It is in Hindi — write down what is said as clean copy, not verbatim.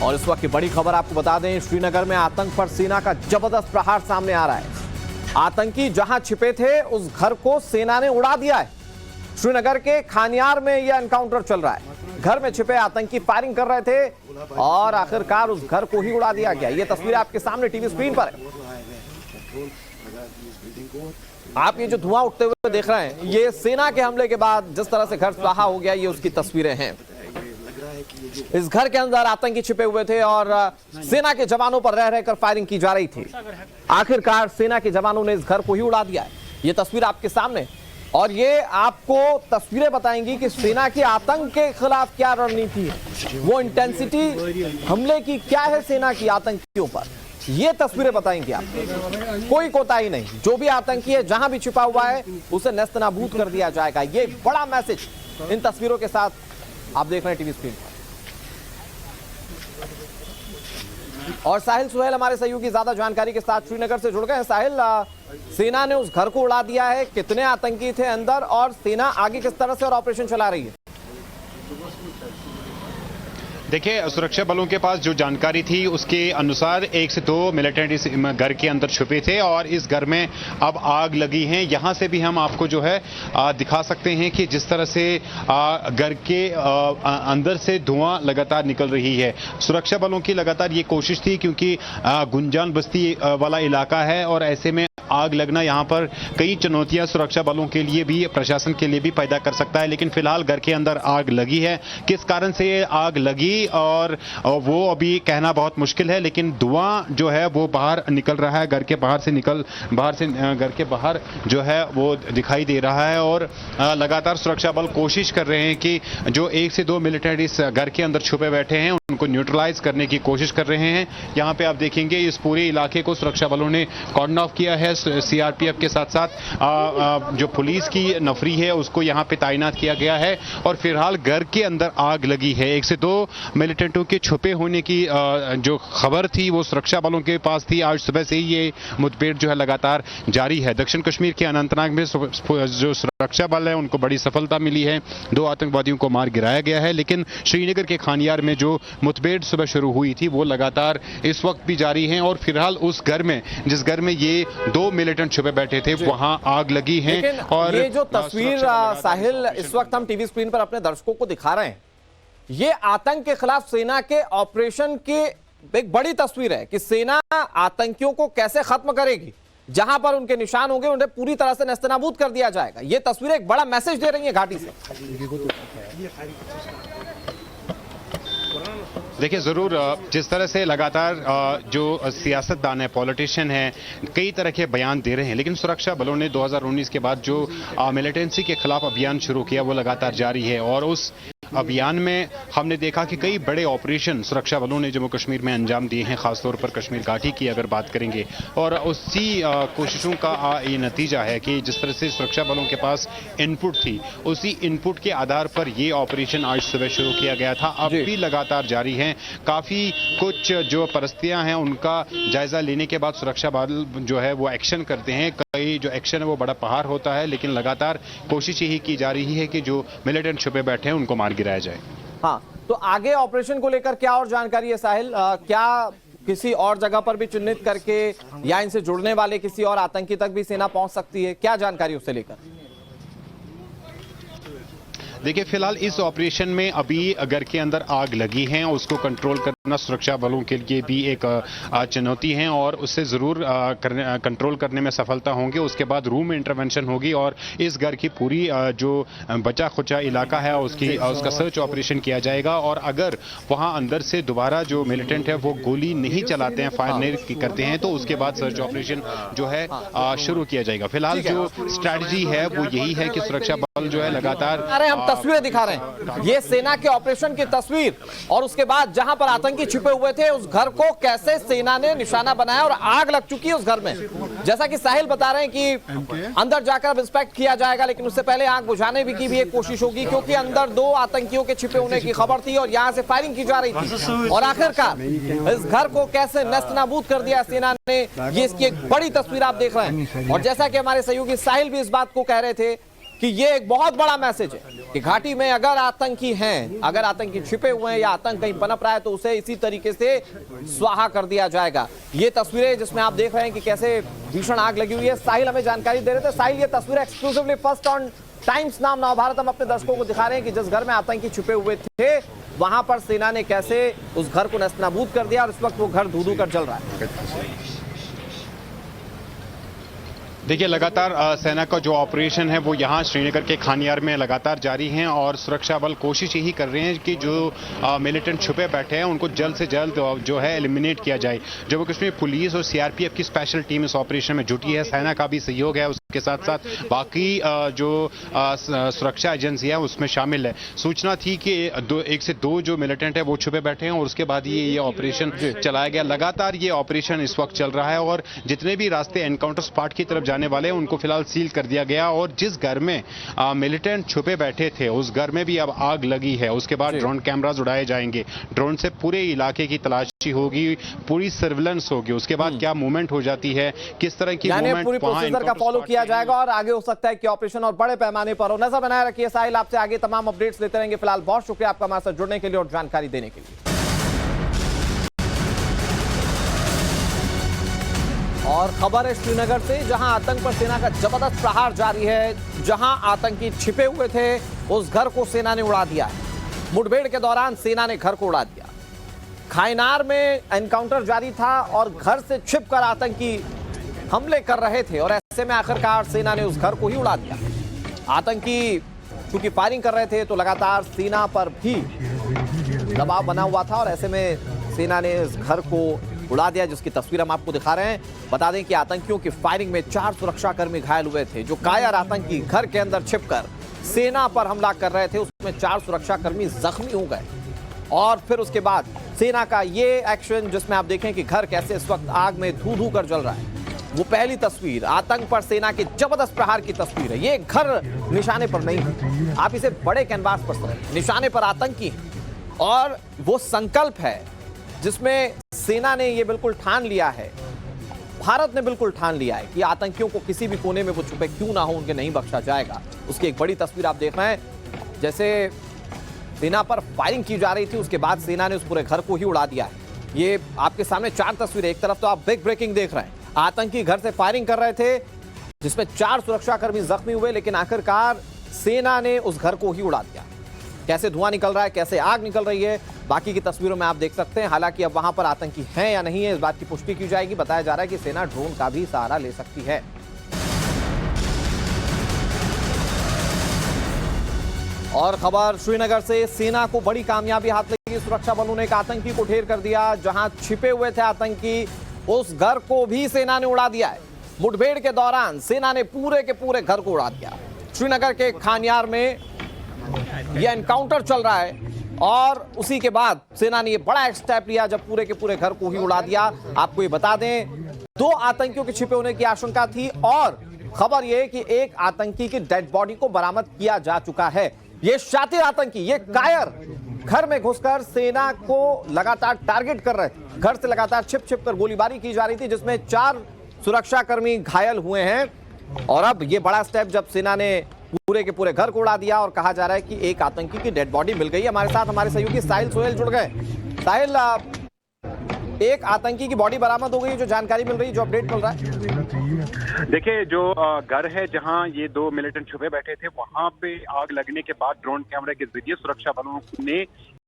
और इस वक्त की बड़ी खबर आपको बता दें, श्रीनगर में आतंक पर सेना का जबरदस्त प्रहार सामने आ रहा है। आतंकी जहां छिपे थे उस घर को सेना ने उड़ा दिया है। श्रीनगर के खानियार में यह एनकाउंटर चल रहा है। घर में छिपे आतंकी फायरिंग कर रहे थे और आखिरकार उस घर को ही उड़ा दिया गया। ये तस्वीर आपके सामने टीवी स्क्रीन पर है। आप ये जो धुआं उठते हुए देख रहे हैं, ये सेना के हमले के बाद जिस तरह से घर स्वाहा हो गया, ये उसकी तस्वीरें हैं। इस घर के अंदर आतंकी छिपे हुए थे और सेना के जवानों पर रह रहकर फायरिंग की जा रही थी। आखिरकार सेना के जवानों ने इस घर को ही उड़ा दिया है। ये तस्वीर आपके सामने, और ये आपको तस्वीरें बताएंगी कि सेना के आतंक के खिलाफ क्या रणनीति है, वो इंटेंसिटी हमले की क्या है सेना की आतंकियों पर। ये तस्वीरें बताएंगे आपको। कोई कोताही नहीं, जो भी आतंकी है जहां भी छिपा हुआ है उसे नेस्तनाबूद कर दिया जाएगा। ये बड़ा मैसेज इन तस्वीरों के साथ आप देख रहे हैं टीवी स्क्रीन पर। और साहिल सुहेल हमारे सहयोगी ज्यादा जानकारी के साथ श्रीनगर से जुड़ गए हैं। साहिल, सेना ने उस घर को उड़ा दिया है, कितने आतंकी थे अंदर और सेना आगे किस तरह से और ऑपरेशन चला रही है? देखिए, सुरक्षा बलों के पास जो जानकारी थी उसके अनुसार 1 से 2 मिलिटेंट इस घर के अंदर छुपे थे और इस घर में अब आग लगी है। यहां से भी हम आपको जो है दिखा सकते हैं कि जिस तरह से घर के अंदर से धुआं लगातार निकल रही है। सुरक्षा बलों की लगातार ये कोशिश थी, क्योंकि गुंजान बस्ती वाला इलाका है और ऐसे में आग लगना यहाँ पर कई चुनौतियां सुरक्षा बलों के लिए भी, प्रशासन के लिए भी पैदा कर सकता है। लेकिन फिलहाल घर के अंदर आग लगी है। किस कारण से ये आग लगी और वो अभी कहना बहुत मुश्किल है, लेकिन धुआं जो है वो बाहर निकल रहा है। घर के बाहर से घर के बाहर जो है वो दिखाई दे रहा है और लगातार सुरक्षा बल कोशिश कर रहे हैं कि जो 1 से 2 मिलिटेंट इस घर के अंदर छुपे बैठे हैं उनको न्यूट्रलाइज करने की कोशिश कर रहे हैं। यहाँ पे आप देखेंगे इस पूरे इलाके को सुरक्षा बलों ने कॉर्डन ऑफ किया है। सीआरपीएफ के साथ साथ जो पुलिस की नफरी है उसको यहाँ पे तैनात किया गया है और फिलहाल घर के अंदर आग लगी है। 1 से 2 मिलिटेंटों के छुपे होने की जो खबर थी वो सुरक्षा बलों के पास थी। आज सुबह से ही ये मुठभेड़ जो है लगातार जारी है। दक्षिण कश्मीर के अनंतनाग में जो सुरक्षा बल है उनको बड़ी सफलता मिली है। 2 आतंकवादियों को मार गिराया गया है। लेकिन श्रीनगर के खानियार में जो मुठभेड़ सुबह शुरू हुई थी वो लगातार इस वक्त भी जारी है और फिलहाल उस घर में, जिस घर में ये 2 मिलिटेंट छुपे बैठे थे, वहां आग लगी है। और ये जो तस्वीर साहिल इस वक्त हम टीवी स्क्रीन पर अपने दर्शकों को दिखा रहे हैं, ये आतंक के खिलाफ सेना के ऑपरेशन की एक बड़ी तस्वीर है कि सेना आतंकियों को कैसे खत्म करेगी। जहां पर उनके निशान होंगे उन्हें पूरी तरह से नेस्तनाबूद कर दिया जाएगा। ये तस्वीर एक बड़ा मैसेज दे रही है घाटी से। देखिए, जरूर जिस तरह से लगातार जो सियासतदान है, पॉलिटिशियन है, कई तरह के बयान दे रहे हैं, लेकिन सुरक्षा बलों ने 2019 के बाद जो मिलिटेंसी के खिलाफ अभियान शुरू किया वो लगातार जारी है और उस अभियान में हमने देखा कि कई बड़े ऑपरेशन सुरक्षा बलों ने जम्मू कश्मीर में अंजाम दिए हैं। खासतौर पर कश्मीर घाटी की अगर बात करेंगे, और उसी कोशिशों का ये नतीजा है कि जिस तरह से सुरक्षा बलों के पास इनपुट थी, उसी इनपुट के आधार पर ये ऑपरेशन आज सुबह शुरू किया गया था। अब भी लगातार जारी है। काफी कुछ जो परिस्थितियां हैं उनका जायजा लेने के बाद सुरक्षा बल जो है वो एक्शन करते हैं। कई जो एक्शन है वो बड़ा पहाड़ होता है, लेकिन लगातार कोशिश यही की जा रही है कि जो मिलिटेंट छुपे बैठे हैं उनको मार गिराया जाए। हाँ, तो आगे ऑपरेशन को लेकर क्या और जानकारी है साहिल? क्या किसी और जगह पर भी चिन्हित करके या इनसे जुड़ने वाले किसी और आतंकी तक भी सेना पहुंच सकती है? क्या जानकारी उससे लेकर? देखिए, फिलहाल इस ऑपरेशन में अभी घर के अंदर आग लगी है, उसको कंट्रोल करना सुरक्षा बलों के लिए भी एक चुनौती है और उससे जरूर कंट्रोल करने में सफलता होंगे। उसके बाद रूम इंटरवेंशन होगी और इस घर की पूरी जो बचा खुचा इलाका है उसका सर्च ऑपरेशन किया जाएगा और अगर वहां अंदर से दोबारा जो मिलिटेंट है वो गोली नहीं चलाते हैं, फायर नहीं करते हैं, तो उसके बाद सर्च ऑपरेशन जो है शुरू किया जाएगा। फिलहाल जो स्ट्रैटेजी है वो यही है कि सुरक्षा बल जो है लगातार तस्वीरें दिखा रहे हैं, ये सेना के ऑपरेशन की तस्वीर, और उसके बाद जहां पर आतंकी छिपे हुए थे उस घर को कैसे सेना ने निशाना बनाया और आग लग चुकी है उस घर में। जैसा कि साहिल बता रहे हैं कि अंदर जाकर इंस्पेक्ट किया जाएगा, लेकिन उससे पहले आग बुझाने की भी एक कोशिश होगी, क्योंकि अंदर 2 आतंकियों के छिपे होने की खबर थी और यहां से फायरिंग की जा रही थी और आखिरकार इस घर को कैसे नेस्तनाबूद कर दिया सेना ने, ये इसकी एक बड़ी तस्वीर आप देख रहे हैं। और जैसा कि हमारे सहयोगी साहिल भी इस बात को कह रहे थे कि ये एक बहुत बड़ा मैसेज है कि घाटी में अगर आतंकी हैं, अगर आतंकी छिपे हुए हैं या आतंक कहीं पनप रहा है तो उसे इसी तरीके से स्वाहा कर दिया जाएगा। ये तस्वीरें जिसमें आप देख रहे हैं कि कैसे भीषण आग लगी हुई है। साहिल हमें जानकारी दे रहे थे। साहिल, ये तस्वीरें एक्सक्लूसिवली फर्स्ट ऑन टाइम्स नाम नवभारत हम अपने दर्शकों को दिखा रहे हैं कि जिस घर में आतंकी छिपे हुए थे वहां पर सेना ने कैसे उस घर को नस्तनाबूद कर दिया और इस वक्त वो घर धू-धू कर जल रहा है। देखिए, लगातार सेना का जो ऑपरेशन है वो यहाँ श्रीनगर के खानियार में लगातार जारी है और सुरक्षा बल कोशिश यही कर रहे हैं कि जो मिलिटेंट छुपे बैठे हैं उनको जल्द से जल्द जो है एलिमिनेट किया जाए। जम्मू कश्मीर पुलिस और सीआरपीएफ की स्पेशल टीम इस ऑपरेशन में जुटी है। सेना का भी सहयोग है, उसके साथ साथ बाकी जो सुरक्षा एजेंसी है उसमें शामिल है। सूचना थी कि एक से दो जो मिलिटेंट है वो छुपे बैठे हैं और उसके बाद ये ऑपरेशन चलाया गया। लगातार ये ऑपरेशन इस वक्त चल रहा है और जितने भी रास्ते एनकाउंटर स्पॉट की तरफ जाने वाले उनको फिलहाल सील कर दिया गया और जिस घर में मिलिटेंट छुपे बैठे थे उस घर में भी अब आग लगी है। उसके बाद ड्रोन कैमरास उड़ाए जाएंगे, ड्रोन से पूरे इलाके की तलाशी होगी, पूरी सर्विलेंस होगी। उसके बाद क्या मूवमेंट हो जाती है, किस तरह की मूवमेंट पूरी प्रोसीजर का फॉलो किया जाएगा और आगे हो सकता है कि ऑपरेशन और बड़े पैमाने पर हो। नजर बनाए रखिए साहिल, आपसे आगे तमाम अपडेट्स लेते रहेंगे। फिलहाल बहुत शुक्रिया आपका हमारे साथ जुड़ने के लिए और जानकारी देने के लिए। और खबर है श्रीनगर से, जहां आतंक पर सेना का जबरदस्त प्रहार जारी है। जहां आतंकी छिपे हुए थे उस घर को सेना ने उड़ा दिया है। मुठभेड़ के दौरान सेना ने घर को उड़ा दिया। खाइनार में एनकाउंटर जारी था और घर से छिपकर आतंकी हमले कर रहे थे और ऐसे में आखिरकार सेना ने उस घर को ही उड़ा दिया। आतंकी क्योंकि फायरिंग कर रहे थे तो लगातार सेना पर भी दबाव बना हुआ था और ऐसे में सेना ने इस घर को उड़ा दिया, जिसकी तस्वीर हम आपको दिखा रहे हैं। बता दें कि आतंकियों की फायरिंग में 4 सुरक्षाकर्मी घायल हुए थे। जो कायर आतंकी घर के अंदर छिपकर सेना पर हमला कर रहे थे उसमें 4 सुरक्षाकर्मी जख्मी हो गए। और फिर उसके बाद सेना का ये एक्शन जिसमें आप देखें कि घर कैसे इस वक्त आग में धू-धू कर जल रहा है, वो पहली तस्वीर आतंक पर सेना के जबरदस्त प्रहार की तस्वीर है। ये घर निशाने पर नहीं है, आप इसे बड़े कैनवास पर समझें। निशाने पर आतंकी और वो संकल्प है जिसमें सेना ने ये बिल्कुल ठान लिया है, भारत ने बिल्कुल ठान लिया है कि आतंकियों को किसी भी कोने में वो छुपे क्यों ना हो उनके नहीं बख्शा जाएगा। उसकी एक बड़ी तस्वीर आप देख रहे हैं। जैसे सेना पर फायरिंग की जा रही थी उसके बाद सेना ने उस पूरे घर को ही उड़ा दिया है। ये आपके सामने 4 तस्वीरें। एक तरफ तो आप बिग ब्रेकिंग देख रहे हैं, आतंकी घर से फायरिंग कर रहे थे जिसमें 4 सुरक्षाकर्मी जख्मी हुए, लेकिन आखिरकार सेना ने उस घर को ही उड़ा दिया। कैसे धुआं निकल रहा है, कैसे आग निकल रही है, बाकी की तस्वीरों में आप देख सकते हैं। हालांकि अब वहां पर आतंकी हैं या नहीं है इस बात की पुष्टि की जाएगी। बताया जा रहा है कि सेना ड्रोन का भी सहारा ले सकती है। और खबर श्रीनगर से, सेना को बड़ी कामयाबी हाथ लगी। सुरक्षा बलों ने एक आतंकी को ढेर कर दिया। जहां छिपे हुए थे आतंकी उस घर को भी सेना ने उड़ा दिया है। मुठभेड़ के दौरान सेना ने पूरे के पूरे घर को उड़ा दिया। श्रीनगर के खानियार में यह एनकाउंटर चल रहा है और उसी के बाद सेना ने यह बड़ा स्टेप लिया जब पूरे के पूरे घर को ही उड़ा दिया। आपको ये बता दें 2 आतंकियों के छिपे होने की आशंका थी और खबर यह कि एक आतंकी की डेड बॉडी को बरामद किया जा चुका है। ये शातिर आतंकी, ये कायर घर में घुसकर सेना को लगातार टारगेट कर रहे थे। घर से लगातार छिप कर गोलीबारी की जा रही थी जिसमें 4 सुरक्षाकर्मी घायल हुए हैं। और अब ये बड़ा स्टेप जब सेना ने पूरे के पूरे घर को उड़ा दिया और कहा जा रहा है कि एक आतंकी की डेड बॉडी मिल गई है। हमारे साथ हमारे सहयोगी साहिल सोहेल जुड़ गए। साहिल, एक आतंकी की बॉडी बरामद हो गई, जो जानकारी मिल रही है, जो अपडेट मिल रहा है। देखिए, जो घर है जहां ये 2 मिलिटेंट छुपे बैठे थे वहां पे आग लगने के बाद ड्रोन कैमरे के जरिए सुरक्षा बलों ने